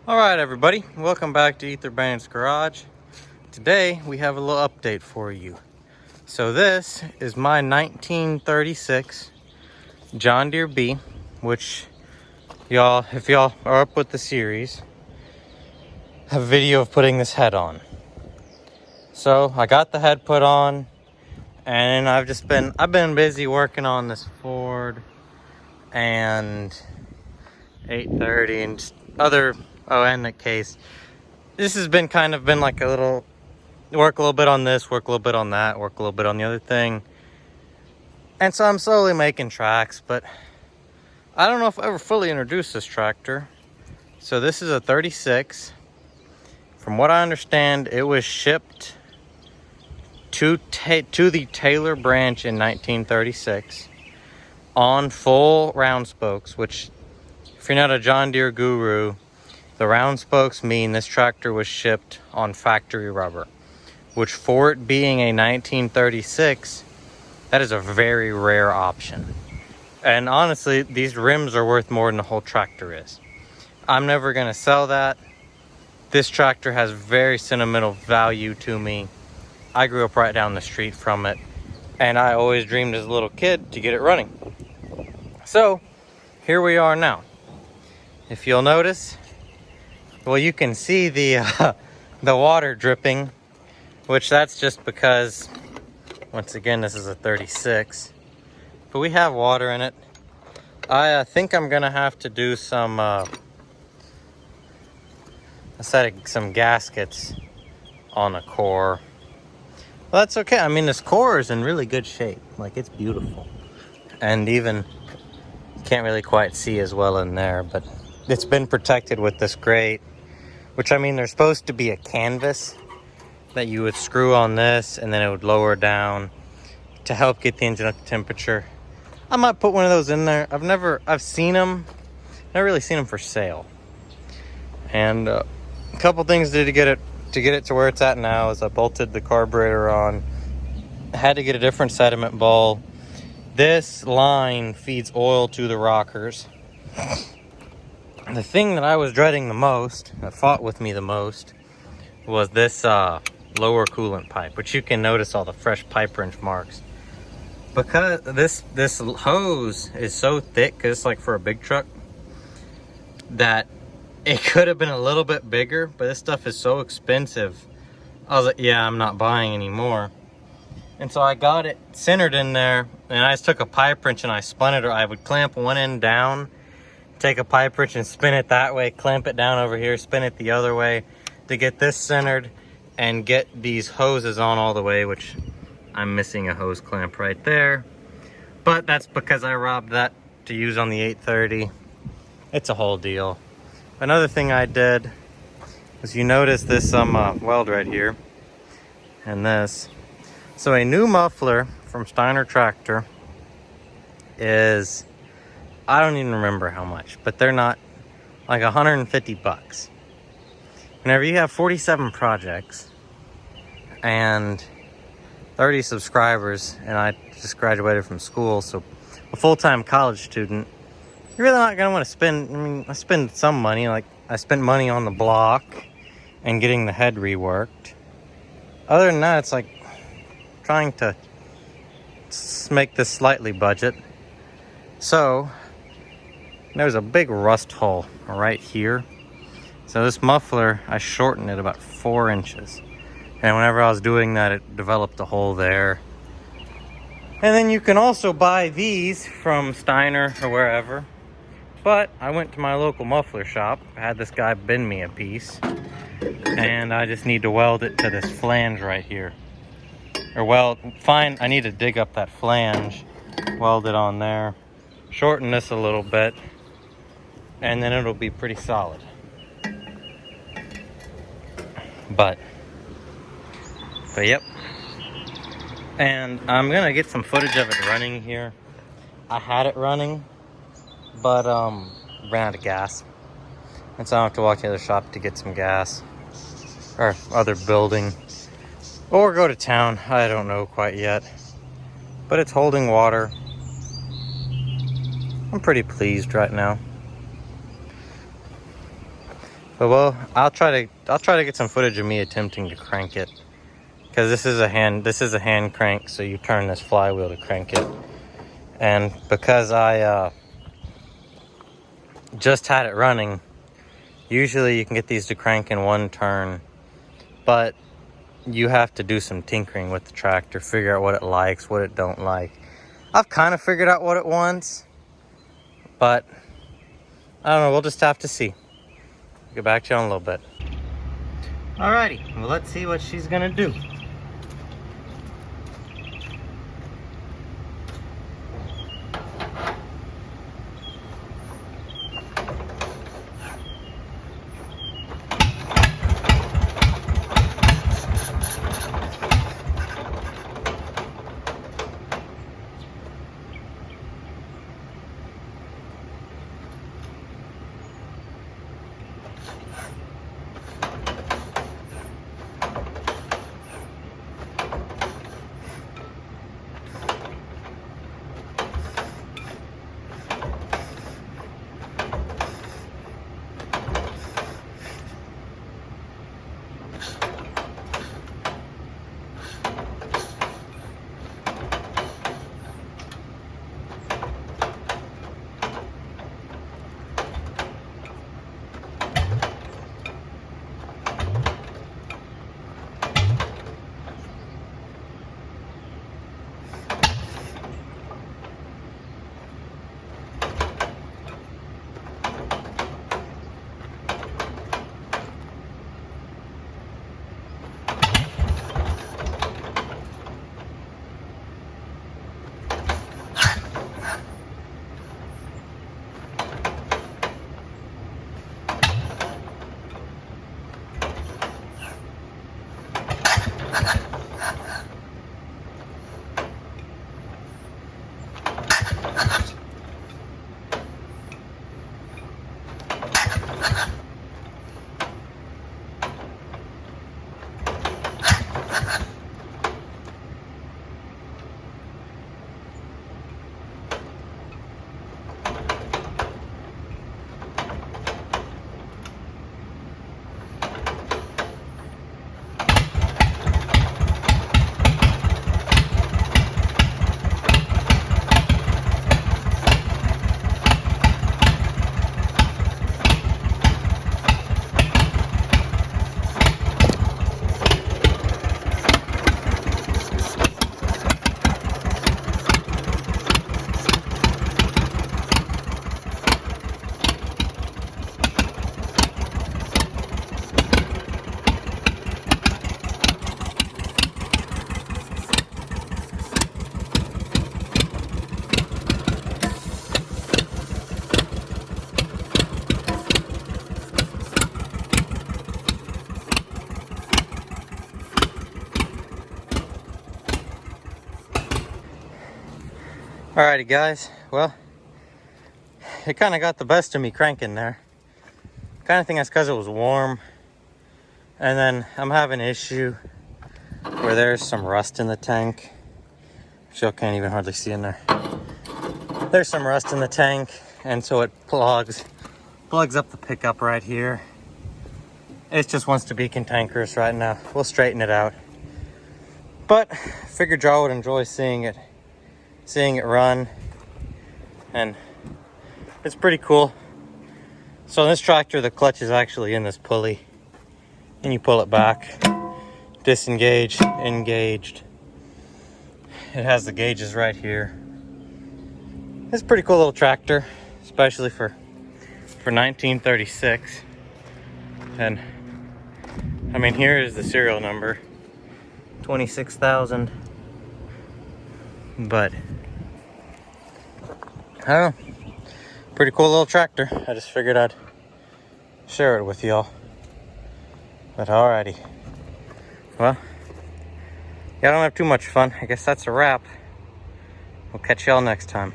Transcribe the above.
Alright everybody, welcome back to Ether Bandit's Garage. Today we have a little update for you. So this is my 1936 John Deere B, which y'all, if y'all are up with the series, have a video of putting this head on. So I got the head put on, and I've been busy working on this Ford and 830 and just other, and the case. This has been like a little, work a little bit on this, work a little bit on that, work a little bit on the other thing. And so I'm slowly making tracks, but I don't know if I ever fully introduced this tractor. So this is a 36. From what I understand, it was shipped to the Taylor branch in 1936 on full round spokes, which, if you're not a John Deere guru, the round spokes mean this tractor was shipped on factory rubber, which, for it being a 1936, that is a very rare option. And honestly, these rims are worth more than the whole tractor is. I'm never gonna sell that. This tractor has very sentimental value to me. I grew up right down the street from it, and I always dreamed as a little kid to get it running. So here we are now. If you'll notice, well, you can see the water dripping, which that's just because, once again, this is a 36, but we have water in it. I think I'm gonna have to do some some gaskets on the core. Well, that's okay. I mean, this core is in really good shape. Like, it's beautiful. And even, you can't really quite see as well in there, but it's been protected with this grate, which, I mean, there's supposed to be a canvas that you would screw on this, and then it would lower down to help get the engine up to temperature. I might put one of those in there. I've seen them, never really seen them for sale. And a couple things to get it to where it's at now is I bolted the carburetor on. I had to get a different sediment ball. This line feeds oil to the rockers. The thing that I was dreading the most, that fought with me the most, was this lower coolant pipe, which you can notice all the fresh pipe wrench marks. Because this hose is so thick, because it's like for a big truck, that it could have been a little bit bigger, but this stuff is so expensive. I was like, yeah, I'm not buying anymore. And so I got it centered in there, and I just took a pipe wrench and I spun it, or I would clamp one end down, take a pipe wrench and spin it that way, clamp it down over here, spin it the other way to get this centered and get these hoses on all the way, which I'm missing a hose clamp right there. But that's because I robbed that to use on the 830. It's a whole deal. Another thing I did was, you notice this weld right here and this. So a new muffler from Steiner Tractor is, I don't even remember how much, but they're not, like, 150 bucks. Whenever you have 47 projects and 30 subscribers, and I just graduated from school, so a full-time college student, you're really not going to want to spend, I mean, I spend some money. Like, I spent money on the block and getting the head reworked. Other than that, it's like trying to make this slightly budget. So there's a big rust hole right here. So this muffler, I shortened it about 4 inches. And whenever I was doing that, it developed a hole there. And then you can also buy these from Steiner or wherever. But I went to my local muffler shop. I had this guy bend me a piece. And I just need to weld it to this flange right here. Or I need to dig up that flange, weld it on there, shorten this a little bit, and then it'll be pretty solid. But yep. And I'm gonna get some footage of it running here. I had it running, but ran out of gas, and so I have to walk to the other shop to get some gas, or other building, or go to town. I don't know quite yet, but it's holding water. I'm pretty pleased right now. But well, I'll try to get some footage of me attempting to crank it, because this is a hand crank, so you turn this flywheel to crank it. And because I just had it running, usually you can get these to crank in one turn, but you have to do some tinkering with the tractor, figure out what it likes, what it don't like. I've kind of figured out what it wants, but I don't know, we'll just have to see. Get back to you in a little bit. Alrighty, well, let's see what she's gonna do. Alrighty guys, well, it kind of got the best of me cranking there. Kind of think that's because it was warm. And then I'm having an issue where there's some rust in the tank. Y'all can't even hardly see in there. There's some rust in the tank, and so it plugs up the pickup right here. It just wants to be cantankerous right now. We'll straighten it out. But figured y'all would enjoy seeing it run, and it's pretty cool. So in this tractor, the clutch is actually in this pulley, and you pull it back, disengage, engaged. It has the gauges right here. It's a pretty cool little tractor, especially for 1936. And I mean, here is the serial number, 26,000. But I don't know, pretty cool little tractor. I just figured I'd share it with y'all. But alrighty, well, y'all don't have too much fun. I guess that's a wrap. We'll catch y'all next time.